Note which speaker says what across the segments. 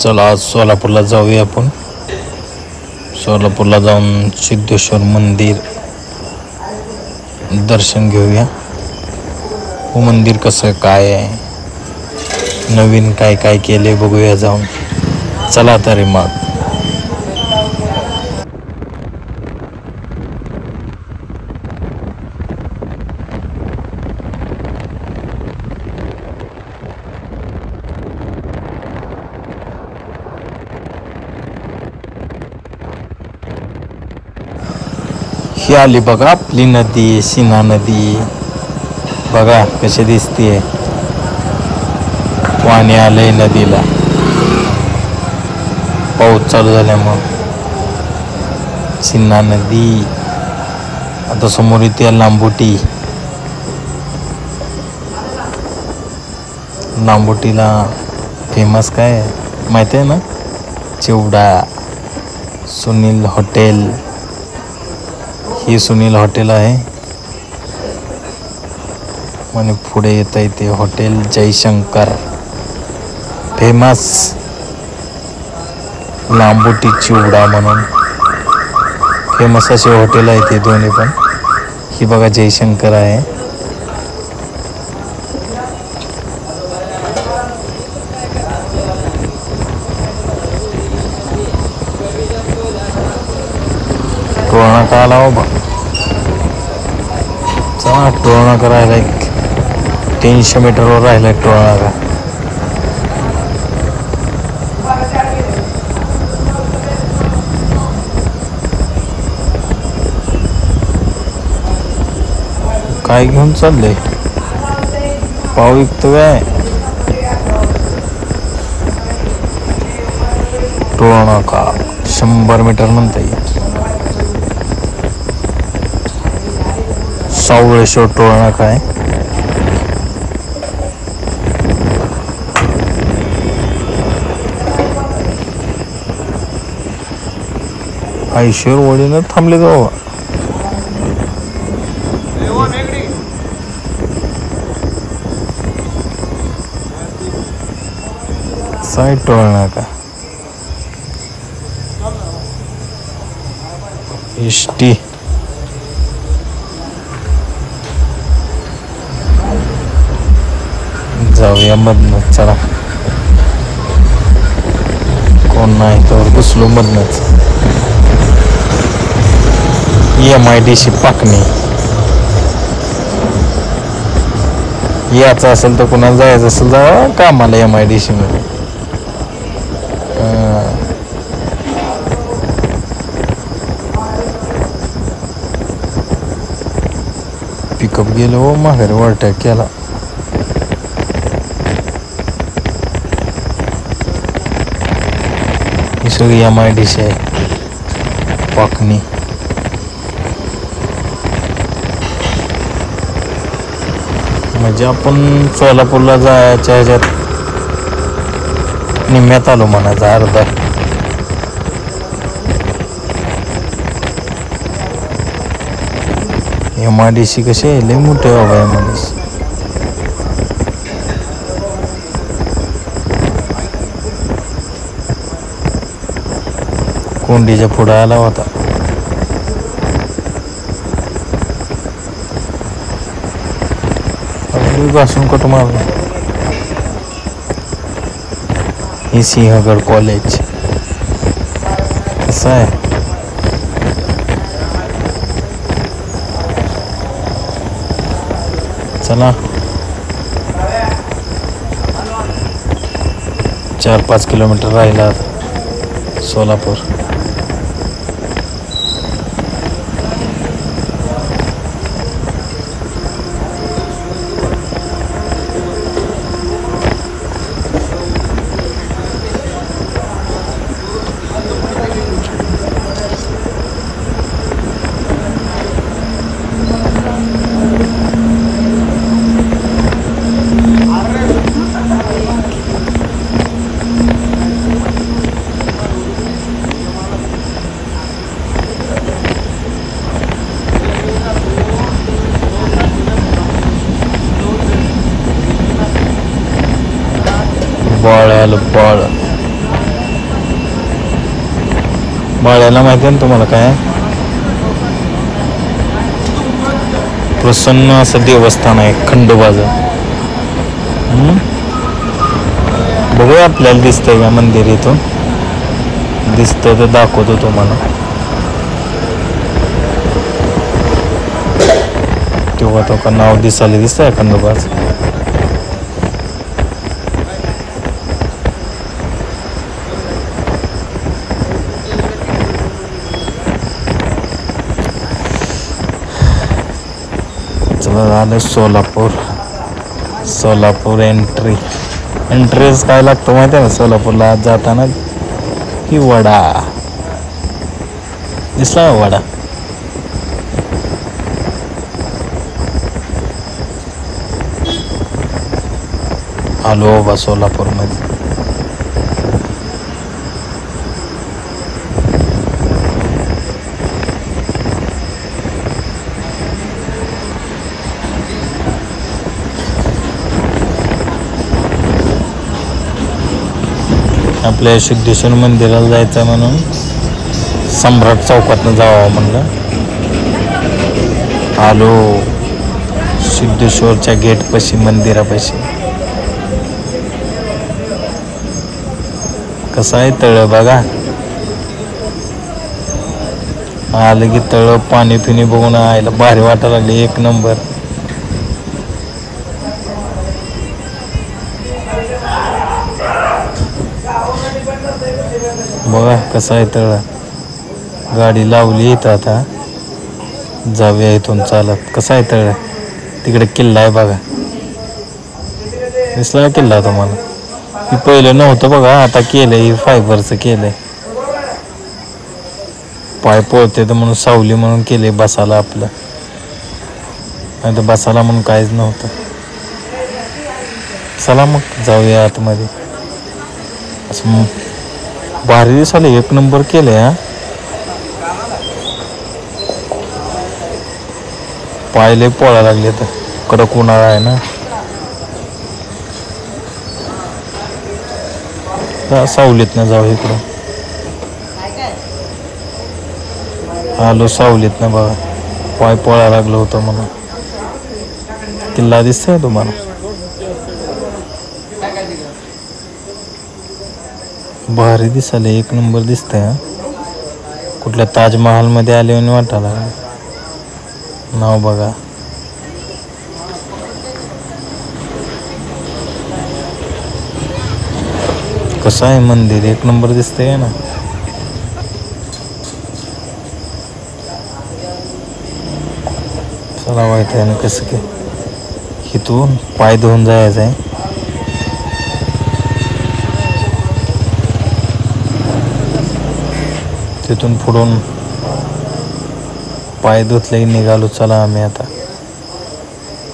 Speaker 1: चला आज सोलापूरला जाऊया आपण. सोलापूरला जाऊन सिद्धेश्वर मंदिर दर्शन घेऊया. हो मंदिर कसं काय आहे, नवीन काय काय केले बघूया जाऊन. चला तरी मग. ही आली बघा आपली नदी, सीना नदी. बघा कशी दिसतीये. पाणी आलंय नदीला पाऊस चालू झाल्यामुळं. सीना नदी. आता समोर येते लांबोटी. लांबोटीला फेमस काय माहिती आहे ना, चिवडा. सुनील हॉटेल, ही सुनील हॉटेल आहे. आणि पुढे येत आहे ते हॉटेल जयशंकर. फेमस लांबोटी चिवडा म्हणून फेमस असे हॉटेल आहे ते दोन्ही पण. ही बघा जयशंकर आहे. टोळा का आला बाबा. चला टोळा का राहिला, 300 मीटरवर राहिला टोळा का. काय घेऊन चाललंय, पाव विकतो काय. टोळा का 100 मीटर म्हणता येईल. सावळेश्वर टोळा काय. ऐश्वर वडीनं थांबले जाऊ. साईड टोळा का एसटी. जाऊया मधनं. चला कोण नाही तर घुसलो मधनच. MIDC पाकणी. याचं असेल तर कुणाला जायचं असेल जावा कामाला MIDC मध्ये. पिकअप गेलो हो माघारी ओव्हरटेक केला. ही सगळी MIDC आहे पाकणी. म्हणजे आपण सोलापूरला जायच्या ह्याच्यात निम्म्यात आलो म्हणायचं, अर्धा. MIDC कशी आहे, लय मोठे बाबा MIDC. कोंडीच्या पुढे आला होता. घासून कट मारला. ही सिंहगड कॉलेज कसं आहे. चला 4-5 किलोमीटर राहिला सोलापूर. बाळ्याला बाळ्याला माहिती आहे ना तुम्हाला काय प्रसन्न असं देवस्थान आहे खंडोबाचं. बघूया आपल्याला दिसतंय का मंदिर इथून. दिसतं तर दाखवतो तुम्हाला. तेव्हा तो का नाव दिसायला दिसतंय खंडोबाचं. झालं सोलापूर एंट्रीज काय लागतं माहिती आहे ना सोलापूरला आज जाताना. ही वडा दिसला वडा. आलो बाबा सोलापूरमध्ये. आपल्या सिद्धेश्वर मंदिराला जायचं म्हणून सम्राट चौकातनं जावं म्हणलं. आलो सिद्धेश्वरच्या गेटपाशी मंदिरापाशी. कसं आहे तळ बघा. आलं की तळ पाणी पिणी बघून आयला भारी वाटायला लागले. एक नंबर. बघा कसं आहे तळ. गाडी लावली इथं आता जाऊया इथून चालत. कसं आहे तळ. तिकडे किल्ला आहे बघा. दिसला किल्ला तुम्हाला. ही पहिलं नव्हतं बघा आता केलंय. ही फायबरचं केलंय. पाय पोळते तर म्हणून सावली म्हणून केले बसायला आपलं. नाही तर बसायला म्हणून काहीच नव्हतं. चला मग जाऊया आतमध्ये. असं भारी दिसायला. एक नंबर केलंय हा. पायले पोळा लागले तर कडक उन्हाळा आहे ना. सावलीत ना जाऊ इकडं. आलो सावलीत ना बघा. पाय पोळा लागलं होतं म्हणून. किल्ला दिसतोय तुम्हाला. भारी दिसायला. एक नंबर दिसतंय हा. कुठल्या ताजमहाल मध्ये आले आणि वाटायला नाव बघा. कसं आहे मंदिर. एक नंबर दिसतंय ना. चला माहिती आहे ना कसं काय. इथून पाय धुवून जायचं आहे. तिथून पुढून पाय धुतले निघालो. चला आम्ही आता.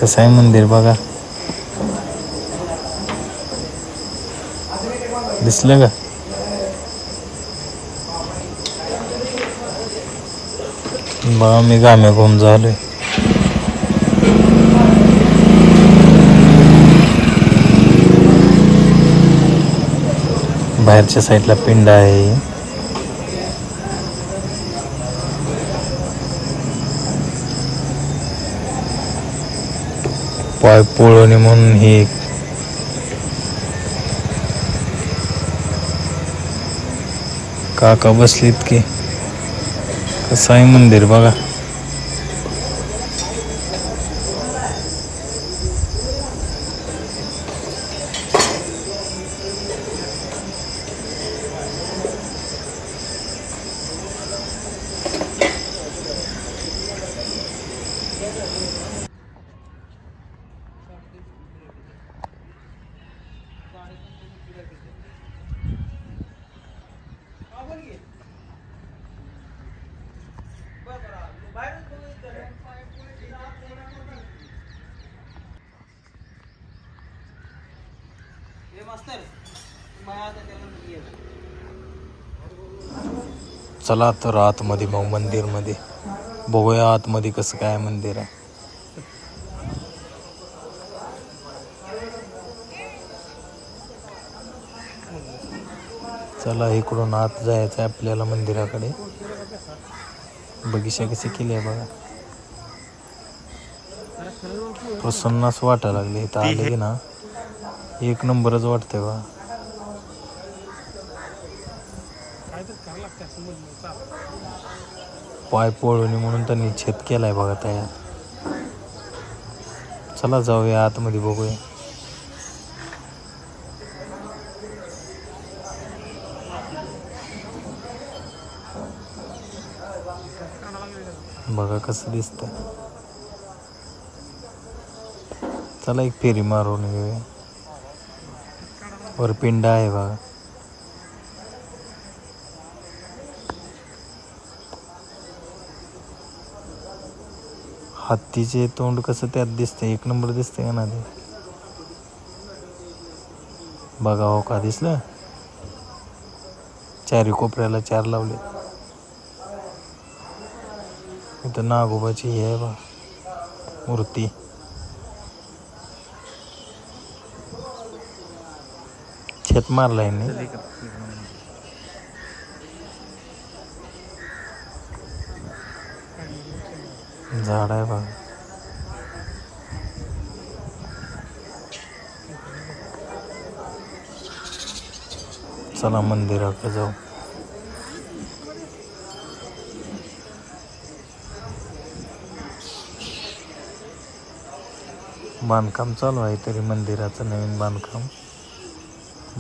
Speaker 1: कसं आहे मंदिर बघा. दिसलं का. बघा मी गाम्या घुम झालोय. बाहेरच्या साईडला पिंड आहे. पाय पोळवणे म्हणून हे काका बसलीत की. कसं आहे मंदिर बघा. चला तर आतमध्ये मग मंदिरमध्ये बघूया. आतमध्ये कसं काय मंदिर आहे. चला इकडून आत जायचं आहे आपल्याला मंदिराकडे. बगीचा कशी केली आहे बघा. प्रसन्नच वाटायला लागले इथं आले की ना. एक नंबरच वाटतंय बघा. पाय पोळवणी म्हणून त्यांनी छेद केलाय बघा तयार. चला जाऊया आतमध्ये बघूया. बघा कसं दिसतंय. चला एक फेरी मारून घेऊया. वर पिंड आहे बघा. हत्तीचे तोंड कसं त्यात दिसतंय. एक नंबर दिसतंय का ना ते. बघा हो का दिसलं. चारी कोपऱ्याला 4 लावले. इथं नागोबाची ही आहे बा मूर्ती. छेद मारलाय नाही. झाड आहे बघा. चला मंदिराकडे जाऊ. बांधकाम चालू आहे तरी मंदिराचं नवीन बांधकाम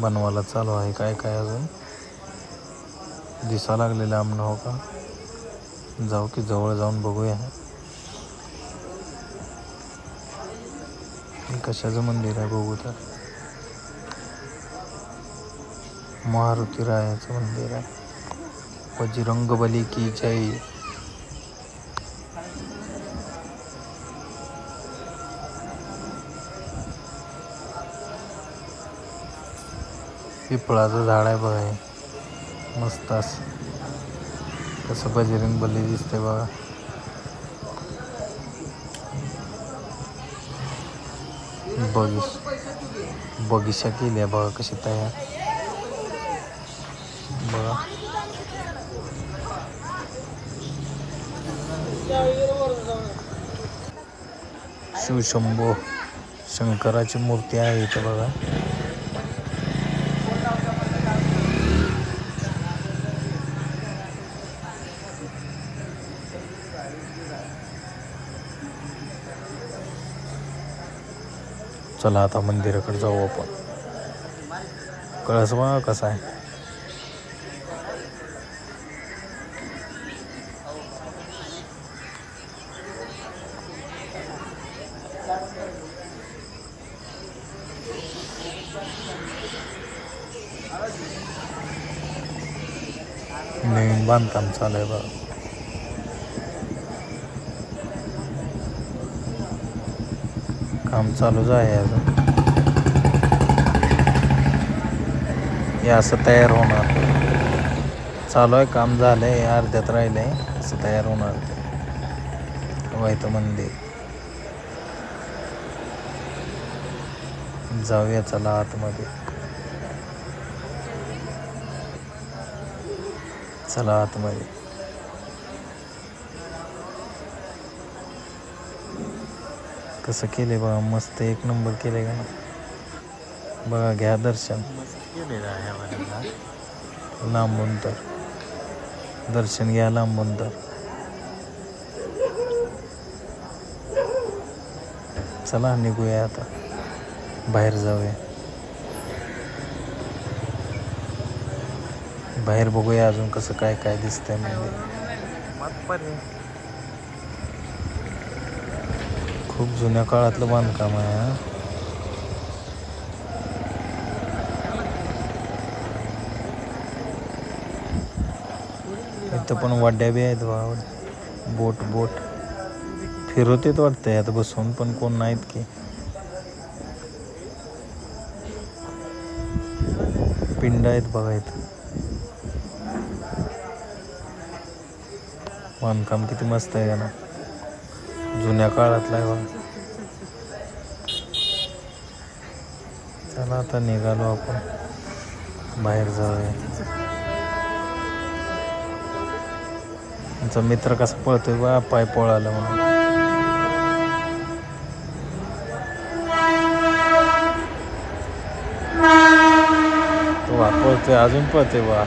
Speaker 1: बनवायला चालू आहे. काय काय अजून दिसा लागलेलं आमनं हो का. जाऊ की जवळ जाऊन बघूया. कशाचं मंदिर आहे बघू तर. मारुती रायाचं मंदिर आहे. बजरंगबली की जय. पिपळाचं झाड आहे बघा. मस्त असं कसं बजरंगबली दिसते बघा. बगीचा केली आहे बघा कशी तयार बघा. शिवशंभो शंकराची मूर्ती आहे इथं बघा. चला आता मंदिराकडे जाऊ आपण. कळस बघा कसा आहे. नवीन बांधकाम चालू आहे बघा. काम चालूच आहे अजून. हे असं तयार होणार. चालू आहे काम. झालंय अर्ध्यात राहिलंय. असं तयार होणार ते व्हायचं मंदिर. जाऊया चला आतमध्ये. चला आतमध्ये. कसं केले बघा. मस्त एक नंबर केले का ना. बघा घ्या दर्शन. लांबून तर दर्शन घ्या लांबून तर. चला निघूया आता. बाहेर जाऊया. बाहेर बघूया अजून कसं काय काय दिसतंय मंदिर. खूप जुन्या काळातलं बांधकाम आहे. इथं पण वाड्या बी आहेत बघा. बोट फिरवतेत वाटतंय आता बसून. पण कोण नाहीत की. पिंड आहेत बघा इथं. बांधकाम किती मस्त आहे का ना. जुन्या काळातला आहे बघा. चला आता निघालो आपण. बाहेर जाऊया. तुमचा मित्र कसा पळतोय बा, पाय पळाला म्हणून. तो पळतोय, अजून पळतोय बा.